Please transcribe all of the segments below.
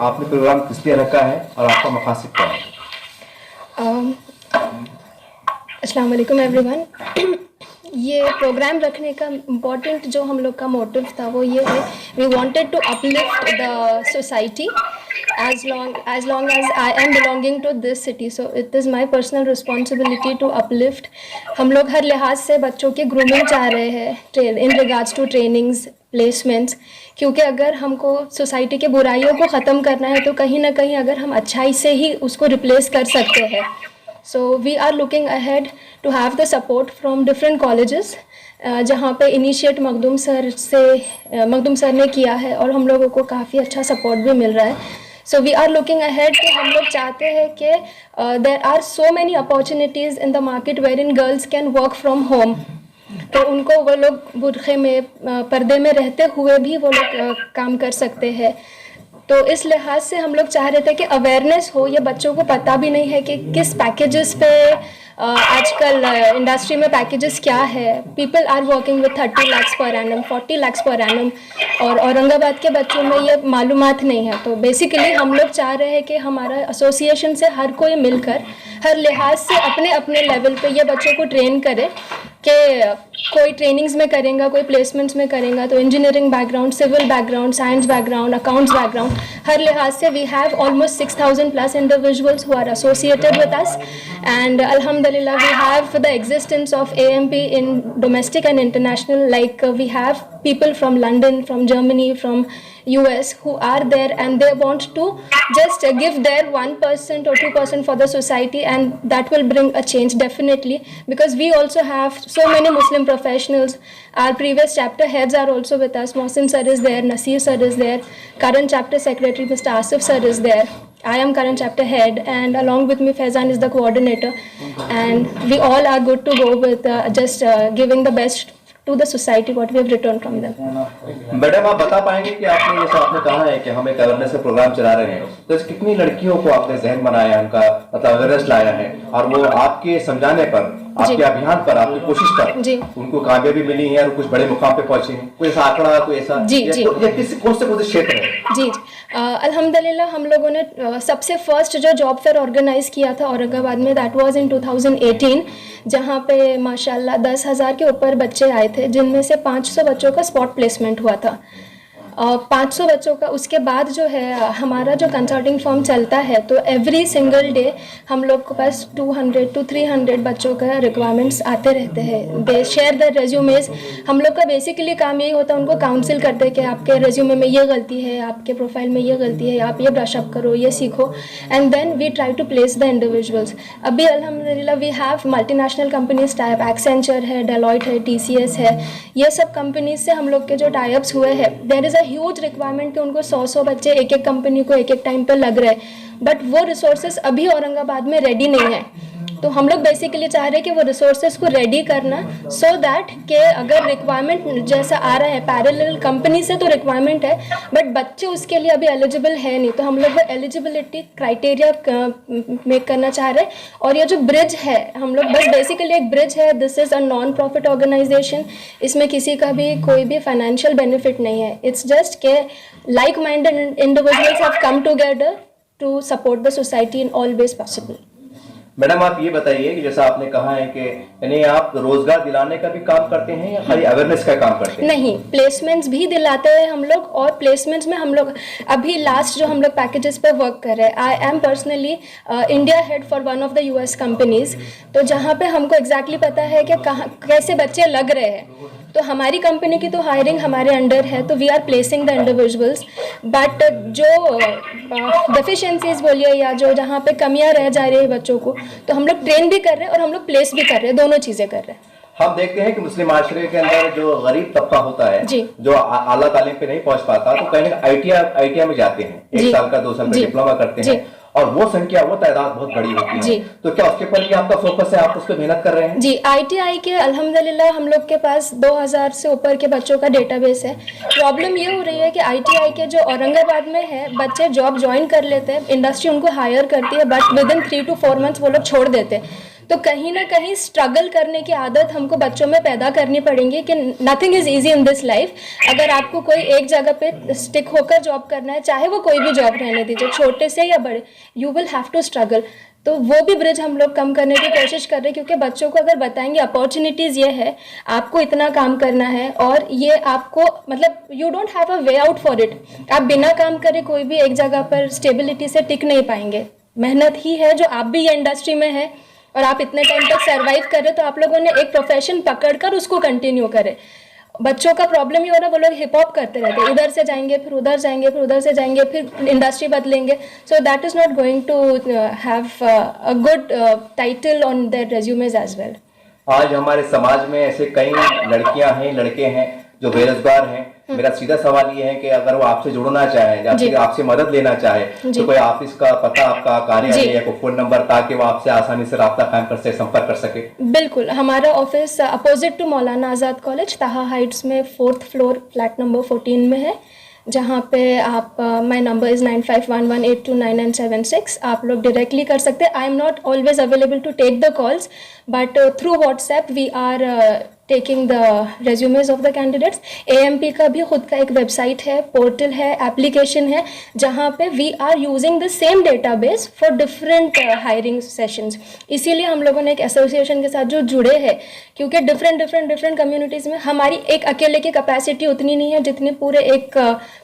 आपने प्रोग्राम किस लिए रखा है और आपका मकासद क्या है? अस्सलाम वालेकुम एवरीवन। ये प्रोग्राम रखने का इम्पोर्टेंट जो हम लोग का मोटिव था वो ये है, we wanted to uplift the society as long as I am belonging to this city, so it is my personal responsibility to uplift. हम लोग हर लिहाज से बच्चों की ग्रूमिंग चाह रहे हैं in regards to trainings, placements, क्योंकि अगर हमको सोसाइटी के बुराइयों को ख़त्म करना है तो कहीं ना कहीं अगर हम अच्छाई से ही उसको रिप्लेस कर सकते हैं. So we are looking ahead to have the support from different colleges, जहाँ पे इनिशिएट मखदूम सर ने किया है और हम लोगों को काफ़ी अच्छा सपोर्ट भी मिल रहा है. So we are looking ahead कि हम लोग चाहते हैं कि there are so many opportunities in the market wherein girls can work from home. तो उनको वो लोग बुरखे में पर्दे में रहते हुए भी वो लोग काम कर सकते हैं. तो इस लिहाज से हम लोग चाह रहे थे कि अवेयरनेस हो. ये बच्चों को पता भी नहीं है कि किस पैकेजेस पे आजकल इंडस्ट्री में पैकेजेस क्या है. People are working with 30 lakhs per annum, 40 lakhs per annum, और औरंगाबाद के बच्चों में ये मालूमात नहीं है. तो बेसिकली हम लोग चाह रहे हैं कि हमारा एसोसिएशन से हर कोई मिलकर हर लिहाज से अपने अपने लेवल पे ये बच्चों को ट्रेन करे कि कोई ट्रेनिंग्स में करेगा, कोई प्लेसमेंट्स में करेगा, तो engineering background, civil background, science background, accounts background, हर लिहाज से we have almost 6,000+ individuals who are associated with us, and alhamdulillah we have the existence of AMP in domestic and international, like we have people from London, from Germany, from US who are there, and they want to just give their 1% or 2% for the society, and that will bring a change definitely, because we also have so many Muslim professionals. Our previous chapter heads are also with us. Mohsin sir is there, Nasir sir is there, current chapter secretary Mr. Asif sir is there. I am current chapter head, and along with me Faizan is the coordinator, and we all are good to go with just giving the best to the society what we have returned from them. Madam, आप बता पाएंगे कि आपने जैसा आपने कहा है कि हम एक अवेयरनेस का प्रोग्राम चला रहे हैं, तो कितनी लड़कियों को आपने जहन बनाया, उनका मतलब अवेयरनेस लाया है, और वो आपके समझाने पर, आपके अभियान पर, आपकी कोशिश पर उनको कामयाबी मिली है और कुछ बड़े मुकाम पे पहुंचे हैं? कोई ऐसा आंकड़ा, कोई ऐसा कौन से क्षेत्र है? जी अल्हम्दुलिल्लाह हम लोगों ने सबसे फर्स्ट जो जॉब फेयर ऑर्गेनाइज किया था औरंगाबाद में, दैट वाज इन 2018, जहाँ पे माशाल्लाह 10,000 के ऊपर बच्चे आए थे, जिनमें से 500 बच्चों का स्पॉट प्लेसमेंट हुआ था. 500 बच्चों का. उसके बाद जो है हमारा जो कंसल्टिंग फॉर्म चलता है, तो एवरी सिंगल डे हम लोग के पास 200 to 300 बच्चों का रिक्वायरमेंट्स आते रहते हैं. दे शेयर द रेज्यूमेज. हम लोग का बेसिकली काम यही होता है, उनको काउंसिल करते हैं कि आपके रेज्यूमे में ये गलती है, आपके प्रोफाइल में ये गलती है, आप ये ब्रश अप करो, ये सीखो, and then we try to place the individuals. अभी अल्हम्दुलिल्लाह we have multinational companies type, Accenture है, डेलॉयट है, TCS है. ये सब कंपनीज से हम लोग के जो टाइप्स हुए हैं, देयर इज़ ह्यूज रिक्वायरमेंट कि उनको 100 बच्चे एक एक कंपनी को एक एक टाइम पर लग रहे हैं, बट वो रिसोर्सेज अभी औरंगाबाद में रेडी नहीं है. तो हम लोग बेसिकली चाह रहे हैं कि वो रिसोर्सेज को रेडी करना, सो दैट कि अगर रिक्वायरमेंट जैसा आ रहा है पैरेलल कंपनी से, तो रिक्वायरमेंट है बट बच्चे उसके लिए अभी एलिजिबल है नहीं, तो हम लोग वो एलिजिबिलिटी क्राइटेरिया मेक करना चाह रहे हैं. और ये जो ब्रिज है, हम लोग बस बेसिकली एक ब्रिज है. This is a non profit organisation. इसमें किसी का भी कोई भी फाइनेंशियल बेनिफिट नहीं है. इट्स जस्ट के like minded individuals have come together to support the society in all ways possible. Madam, आप ये बताइए कि जैसा आपने कहा है कि यानी आप रोजगार दिलाने का भी काम करते हैं या खाली अवेयरनेस का काम करते हैं? नहीं, प्लेसमेंट्स भी दिलाते हैं हम लोग, और प्लेसमेंट्स में हम लोग अभी लास्ट जो हम लोग पैकेजेस पे वर्क कर रहे हैं, I am personally India head for one of the US companies. तो जहाँ पे हमको एग्जैक्टली पता है कि कहाँ कैसे बच्चे लग रहे हैं. तो हमारी कंपनी की तो हायरिंग हमारे अंडर है, तो we are placing the individuals. But जो डेफिशिएंसीज बोलिए या जो जहाँ पे कमियाँ रह जा रही है बच्चों को, तो हम लोग ट्रेन भी कर रहे हैं और हम लोग प्लेस भी कर रहे हैं, दोनों चीज़ें कर रहे हैं. हम देखते हैं कि मुस्लिम माशरे के अंदर जो गरीब तबका होता है, जो आला तालीम पे नहीं पहुंच पाता, तो कहीं ITI में जाते हैं, 1 साल का 2 साल का डिप्लोमा करते हैं, और वो संख्या, वो तादाद बहुत बड़ी होती है. तो क्या उसके ऊपर भी आपका फोकस है, आप उस पर मेहनत कर रहे हैं? जी, ITI के अल्हम्दुलिल्लाह हम लोग के पास 2000 से ऊपर के बच्चों का डेटाबेस है. प्रॉब्लम ये हो रही है कि ITI के जो औरंगाबाद में है, बच्चे जॉब ज्वाइन कर लेते हैं, इंडस्ट्री उनको हायर करती है, but with in 3 to 4 months वो लोग छोड़ देते हैं. तो कहीं ना कहीं स्ट्रगल करने की आदत हमको बच्चों में पैदा करनी पड़ेगी कि nothing is easy in this life. अगर आपको कोई एक जगह पे स्टिक होकर जॉब करना है, चाहे वो कोई भी जॉब रहने दीजिए, छोटे से या बड़े, you will have to struggle. तो वो भी ब्रिज हम लोग कम करने की कोशिश कर रहे हैं, क्योंकि बच्चों को अगर बताएंगे अपॉर्चुनिटीज़ ये है, आपको इतना काम करना है और ये आपको मतलब you don't have a way out for it. आप बिना काम करे कोई भी एक जगह पर स्टेबिलिटी से टिक नहीं पाएंगे। मेहनत ही है जो, आप भी ये इंडस्ट्री में है और आप इतने टाइम तक सर्वाइव कर रहे, तो आप लोगों ने एक प्रोफेशन पकड़कर उसको कंटिन्यू करे। बच्चों का प्रॉब्लम ये हो रहा है, वो लोग हिप हॉप करते रहते हैं, इधर से जाएंगे फिर उधर जाएंगे, फिर उधर से जाएंगे, फिर इंडस्ट्री बदलेंगे। So that is not going to have a good title on their resumes as well. आज हमारे समाज में ऐसे कई लड़कियां हैं, लड़के हैं जो बेरोजगार हैं। मेरा सीधा सवाल ये है कि अगर वो आपसे जुड़ना चाहे या फिर आपसे मदद लेना चाहे, तो कोई ऑफिस का पता, आपका कार्यालय या कोई फोन नंबर, ताकि वो आपसे आसानी से राब्ता कायम कर सके, संपर्क कर सके। बिल्कुल, हमारा office opposite to Maulana Azad college, ताहा हाइट्स में 4th फ्लोर फ्लैट नंबर 14 में है, जहाँ पे आप माय नंबर इज़ 9511829976। आप लोग डायरेक्टली कर सकते हैं। I am not always available to take the calls, but through WhatsApp we are taking the resumes of the candidates. AMP का भी खुद का एक वेबसाइट है, पोर्टल है, एप्लीकेशन है, जहाँ पे we are using the same database for different hiring sessions. इसीलिए हम लोगों ने एक एसोसिएशन के साथ जो जुड़े हैं, क्योंकि डिफरेंट कम्युनिटीज़ में हमारी एक अकेले की कैपेसिटी उतनी नहीं है जितनी पूरे एक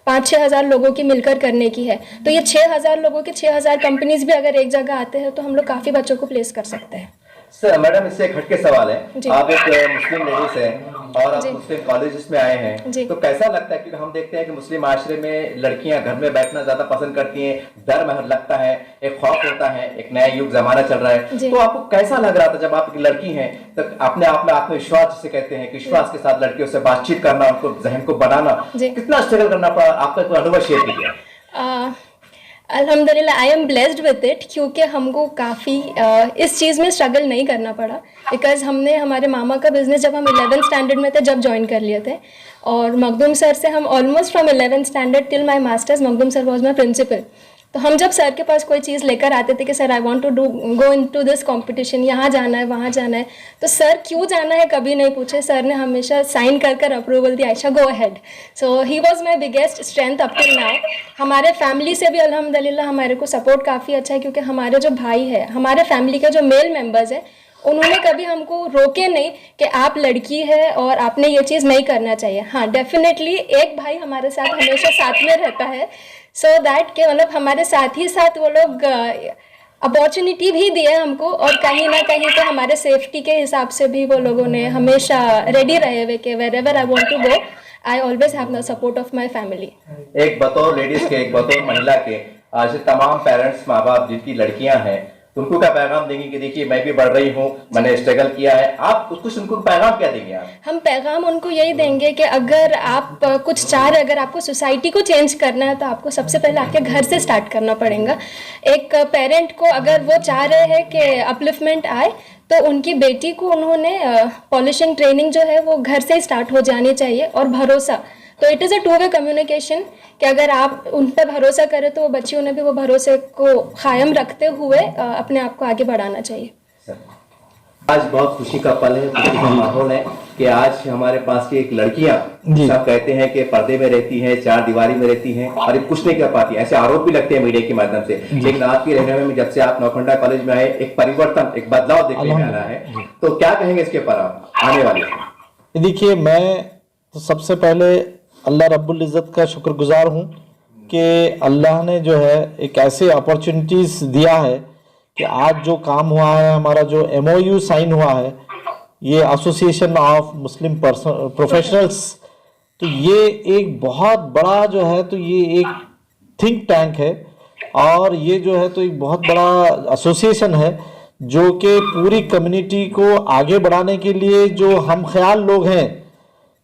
5-6 हज़ार लोगों की मिलकर करने की है। तो ये 6 हज़ार लोगों के 6 हज़ार कंपनीज भी अगर एक जगह आते हैं तो हम लोग काफ़ी बच्चों को प्लेस कर सकते हैं। सर मैडम, इससे एक हटके सवाल है, आप एक मुस्लिम लेडीज हैं और आप मुस्लिम कॉलेजेस में आए हैं, तो कैसा लगता है? क्योंकि हम देखते हैं कि मुस्लिम माशरे में लड़कियां घर में बैठना ज्यादा पसंद करती हैं, डर लगता है, एक खौफ होता है, एक नया युग जमाना चल रहा है, तो आपको कैसा लग रहा था जब आप एक लड़की हैं, तो अपने आप में आत्मविश्वास जिसे कहते हैं कि विश्वास के साथ लड़कियों से बातचीत करना, उनको जहन को बनाना, कितना स्ट्रगल करना पड़ा? आपका कोई अनुभव शेयर कीजिए। अल्हम्दुलिल्लाह I am blessed with it, क्योंकि हमको काफ़ी इस चीज़ में स्ट्रगल नहीं करना पड़ा, बिकॉज़ हमने हमारे मामा का बिज़नेस जब हम 11th स्टैंडर्ड में थे जब ज्वाइन कर लिए थे, और मखदूम सर से हम almost from 11th standard till my masters Makhdoom sir was my principal. तो हम जब सर के पास कोई चीज़ लेकर आते थे कि sir I want to go into this competition, यहाँ जाना है, वहाँ जाना है, तो सर क्यों जाना है कभी नहीं पूछे, सर ने हमेशा साइन कर अप्रूवल दिया, Ayesha go ahead. So he was my biggest strength up till now. हमारे फैमिली से भी अल्हम्दुलिल्लाह हमारे को सपोर्ट काफ़ी अच्छा है, क्योंकि हमारे जो भाई है, हमारे फैमिली के जो मेल मेम्बर्स है, उन्होंने कभी हमको रोके नहीं कि आप लड़की है और आपने ये चीज़ नहीं करना चाहिए। हाँ, डेफिनेटली एक भाई हमारे साथ हमेशा साथ में रहता है, सो दैट के मतलब हमारे साथ ही साथ वो लोग अपॉर्चुनिटी भी दिए हमको, और कहीं ना कहीं तो हमारे सेफ्टी के हिसाब से भी वो लोगों ने हमेशा रेडी रहे हुए कि wherever I want to go, I always have the support of my family. एक बतौर लेडीज के, एक बतौर महिला के, आज तमाम पेरेंट्स, माँ बाप जिनकी लड़कियां हैं, उनको क्या पैगाम देंगे कि देखिए मैं भी बढ़ रही हूँ, मैंने स्ट्रगल किया है, आप कुछ उनको पैगाम क्या देंगे आप? हम पैगाम उनको यही देंगे कि अगर आप कुछ चाह रहे, अगर आपको सोसाइटी को चेंज करना है, तो आपको सबसे पहले आपके घर से स्टार्ट करना पड़ेगा। एक पेरेंट को अगर वो चाह रहे हैं कि अपलिफ्टमेंट आए, तो उनकी बेटी को उन्होंने पॉलिशिंग ट्रेनिंग जो है वो घर से ही स्टार्ट हो जानी चाहिए, और भरोसा, तो it is a two way communication कि अगर आप उन पर भरोसा करें तो बच्चियों ने भी वो भरोसे को कायम रखते हुए अपने आप को आगे बढ़ाना चाहिए। आज बहुत खुशी का पल है, खुशी का माहौल है कि आज हमारे पास की एक लड़कियां, सब कहते हैं कि पर्दे में रहती हैं, 4 दीवारी में रहती हैं और ये कुछ नहीं कर पाती, ऐसे आरोप भी लगते हैं मीडिया के माध्यम से, लेकिन आपकी रहनुमाई में जब से आप नौखंडा कॉलेज में आए, एक परिवर्तन, एक बदलाव देखने में आ रहा है, तो क्या कहेंगे इसके पर आप आने वाले? देखिए, मैं तो सबसे पहले अल्लाह रब्बुल इज़्ज़त का शुक्रगुजार हूँ कि अल्लाह ने जो है एक ऐसे अपॉर्चुनिटीज़ दिया है कि आज जो काम हुआ है, हमारा जो MOU साइन हुआ है, ये एसोसिएशन ऑफ मुस्लिम प्रोफेशनल्स, तो ये एक बहुत बड़ा जो है, तो ये एक थिंक टैंक है, और ये जो है तो एक बहुत बड़ा एसोसिएशन है जो कि पूरी कम्युनिटी को आगे बढ़ाने के लिए, जो हम ख्याल लोग हैं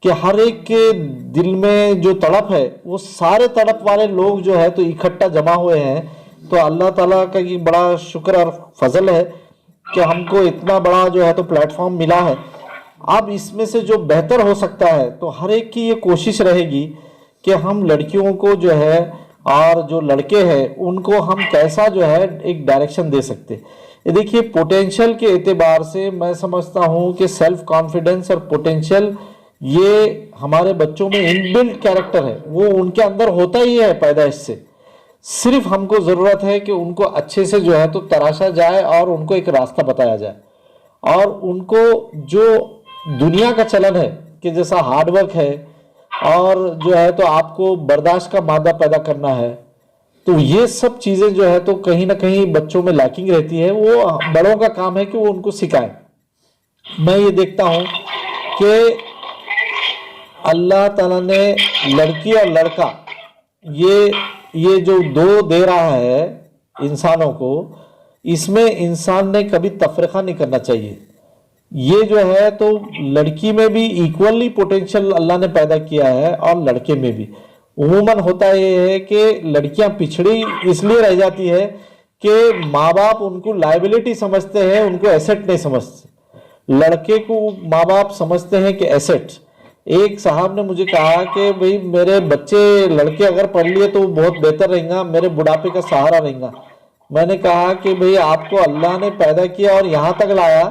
कि हर एक के दिल में जो तड़प है, वो सारे तड़प वाले लोग जो है तो इकट्ठा जमा हुए हैं। तो अल्लाह ताला का ये बड़ा शुक्र और फजल है कि हमको इतना बड़ा जो है तो प्लेटफॉर्म मिला है। अब इसमें से जो बेहतर हो सकता है, तो हर एक की ये कोशिश रहेगी कि हम लड़कियों को जो है और जो लड़के हैं उनको हम कैसा जो है एक डायरेक्शन दे सकते। ये देखिए पोटेंशियल के एतबार से मैं समझता हूँ कि सेल्फ कॉन्फिडेंस और पोटेंशियल ये हमारे बच्चों में इनबिल्ट कैरेक्टर है, वो उनके अंदर होता ही है पैदाइश से। सिर्फ हमको ज़रूरत है कि उनको अच्छे से जो है तो तराशा जाए और उनको एक रास्ता बताया जाए, और उनको जो दुनिया का चलन है कि जैसा हार्डवर्क है और जो है तो आपको बर्दाश्त का मादा पैदा करना है, तो ये सब चीज़ें जो है तो कहीं ना कहीं बच्चों में लैकिंग रहती है। वो बड़ों का काम है कि वो उनको सिखाएं। मैं ये देखता हूँ कि अल्लाह ताला ने लड़की और लड़का ये जो दो दे रहा है इंसानों को, इसमें इंसान ने कभी तफरीका नहीं करना चाहिए। ये जो है तो लड़की में भी इक्वली पोटेंशियल अल्लाह ने पैदा किया है और लड़के में भी। उमूमन होता ये है कि लड़कियां पिछड़ी इसलिए रह जाती है कि माँ बाप उनको लायबिलिटी समझते हैं, उनको एसेट नहीं समझते। लड़के को माँ बाप समझते हैं कि एसेट। एक साहब ने मुझे कहा कि भाई मेरे बच्चे लड़के अगर पढ़ लिए तो बहुत बेहतर रहेगा, मेरे बुढ़ापे का सहारा रहेगा। मैंने कहा कि भाई आपको अल्लाह ने पैदा किया और यहाँ तक लाया,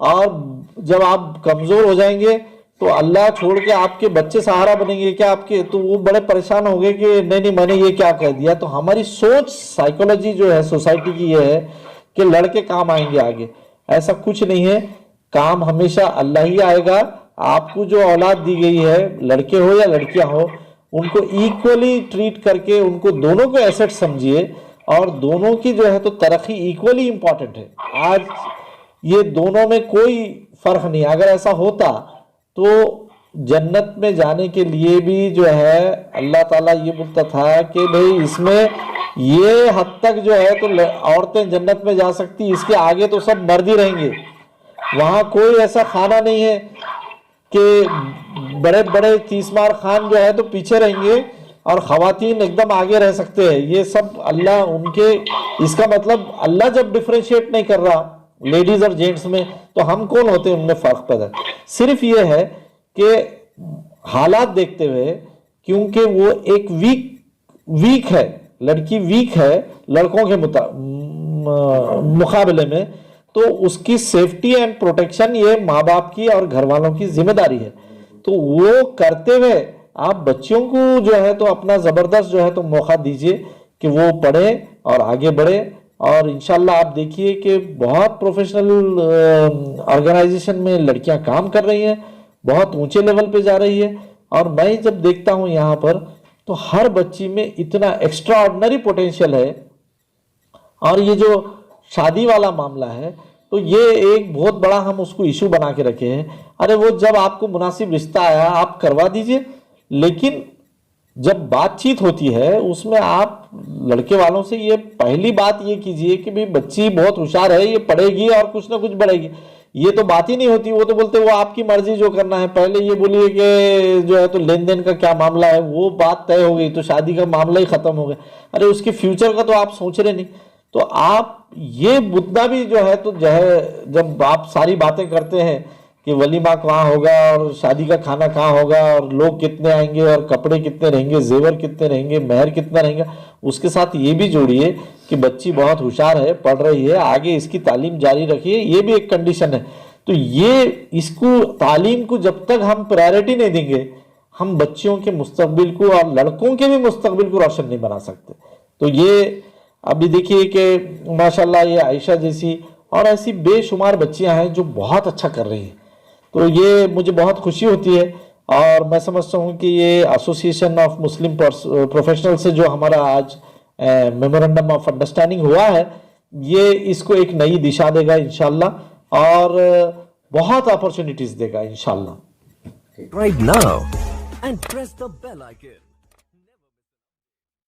और जब आप कमज़ोर हो जाएंगे तो अल्लाह छोड़ के आपके बच्चे सहारा बनेंगे क्या आपके? तो वो बड़े परेशान हो गए कि नहीं मैंने ये क्या कह दिया। तो हमारी सोच साइकोलॉजी जो है सोसाइटी की ये है कि लड़के काम आएंगे आगे। ऐसा कुछ नहीं है, काम हमेशा अल्लाह ही आएगा। आपको जो औलाद दी गई है, लड़के हो या लड़कियां हो, उनको इक्वली ट्रीट करके उनको दोनों को एसेट समझिए, और दोनों की जो है तो तरक्की इक्वली इंपॉर्टेंट है। आज ये दोनों में कोई फर्क नहीं। अगर ऐसा होता तो जन्नत में जाने के लिए भी जो है अल्लाह ताला ये बोलता था कि भाई इसमें ये हद तक जो है तो औरतें जन्नत में जा सकती, इसके आगे तो सब मर्द ही रहेंगे। वहाँ कोई ऐसा खाना नहीं है कि बड़े बड़े तीसमार खान जो है तो पीछे रहेंगे और खवातीन एकदम आगे रह सकते हैं। ये सब अल्लाह उनके, इसका मतलब अल्लाह जब डिफरेंशिएट नहीं कर रहा लेडीज और जेंट्स में, तो हम कौन होते हैं उनमें फर्क पैदा। सिर्फ ये है कि हालात देखते हुए, क्योंकि वो एक वीक है, लड़की वीक है लड़कों के मुकाबले में, तो उसकी सेफ्टी एंड प्रोटेक्शन ये माँ बाप की और घर वालों की जिम्मेदारी है। तो वो करते हुए आप बच्चियों को जो है तो अपना जबरदस्त जो है तो मौका दीजिए कि वो पढ़े और आगे बढ़े। और इंशाल्लाह आप देखिए कि बहुत प्रोफेशनल ऑर्गेनाइजेशन में लड़कियां काम कर रही हैं, बहुत ऊंचे लेवल पे जा रही है। और मैं जब देखता हूं यहाँ पर तो हर बच्ची में इतना एक्स्ट्रा ऑर्डिनरी पोटेंशियल है। और ये जो शादी वाला मामला है तो ये एक बहुत बड़ा हम उसको इशू बना के रखे हैं। अरे वो जब आपको मुनासिब रिश्ता आया आप करवा दीजिए, लेकिन जब बातचीत होती है उसमें आप लड़के वालों से ये पहली बात ये कीजिए कि भाई बच्ची बहुत होशियार है, ये पढ़ेगी और कुछ ना कुछ बढ़ेगी। ये तो बात ही नहीं होती, वो तो बोलते वो आपकी मर्जी जो करना है। पहले ये बोलिए कि जो है तो लेन देन का क्या मामला है, वो बात तय हो गई तो शादी का मामला ही खत्म हो गया। अरे उसके फ्यूचर का तो आप सोच रहे नहीं। तो आप ये मुद्दा भी जो है तो जो है जब आप सारी बातें करते हैं कि वलीमा कहाँ होगा और शादी का खाना कहाँ होगा और लोग कितने आएंगे और कपड़े कितने रहेंगे, जेवर कितने रहेंगे, महर कितना रहेगा, उसके साथ ये भी जोड़िए कि बच्ची बहुत होशियार है, पढ़ रही है, आगे इसकी तालीम जारी रखिए, ये भी एक कंडीशन है। तो ये इसको तालीम को जब तक हम प्रायोरिटी नहीं देंगे, हम बच्चियों के मुस्तकबिल को और लड़कों के भी मुस्तकबिल को रोशन नहीं बना सकते। तो ये अभी देखिए कि माशाल्लाह ये आयशा जैसी और ऐसी बेशुमार बच्चियां हैं जो बहुत अच्छा कर रही हैं। तो ये मुझे बहुत खुशी होती है। और मैं समझता हूँ कि ये एसोसिएशन ऑफ मुस्लिम प्रोफेशनल से जो हमारा आज मेमोरेंडम ऑफ अंडरस्टैंडिंग हुआ है, ये इसको एक नई दिशा देगा इंशाल्लाह और बहुत अपॉर्चुनिटीज देगा इंशाल्लाह। Right now and press the bell icon.